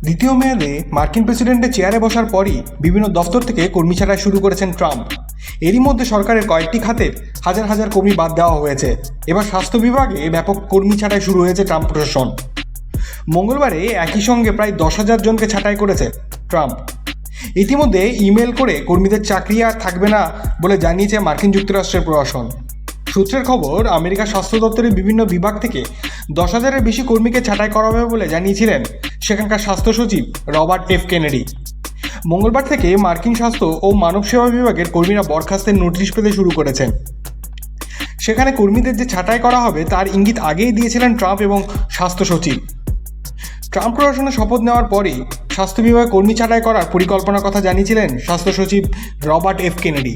দ্বিতীয় মেয়াদে মার্কিন প্রেসিডেন্টের চেয়ারে বসার পরই বিভিন্ন দফতর থেকে কর্মী ছাঁটাই শুরু করেছেন ট্রাম্প। এরই মধ্যে সরকারের কয়েকটি খাতের হাজার হাজার কর্মী বাদ দেওয়া হয়েছে। এবার স্বাস্থ্য বিভাগে ব্যাপক কর্মী ছাঁটাই শুরু হয়েছে ট্রাম্প প্রশাসন। মঙ্গলবারে একই সঙ্গে প্রায় 10,000 জনকে ছাঁটাই করেছে ট্রাম্প। ইতিমধ্যে ইমেল করে কর্মীদের চাকরি আর থাকবে না বলে জানিয়েছে মার্কিন যুক্তরাষ্ট্রের প্রশাসন। সূত্রের খবর, আমেরিকার স্বাস্থ্য দপ্তরের বিভিন্ন বিভাগ থেকে 10,000-এর বেশি কর্মীকে ছাঁটাই করা হবে বলে জানিয়েছিলেন সেখানকার স্বাস্থ্য সচিব রবার্ট এফ কেনেডি। মঙ্গলবার থেকে মার্কিন স্বাস্থ্য ও মানব সেবা বিভাগের কর্মীরা বরখাস্তের নোটিশ পেতে শুরু করেছেন। সেখানে কর্মীদের যে ছাঁটাই করা হবে তার ইঙ্গিত আগেই দিয়েছিলেন ট্রাম্প এবং স্বাস্থ্য সচিব। ট্রাম্প প্রশাসনে শপথ নেওয়ার পরেই স্বাস্থ্য বিভাগে কর্মী ছাঁটাই করার পরিকল্পনার কথা জানিয়েছিলেন স্বাস্থ্য সচিব রবার্ট এফ কেনেডি।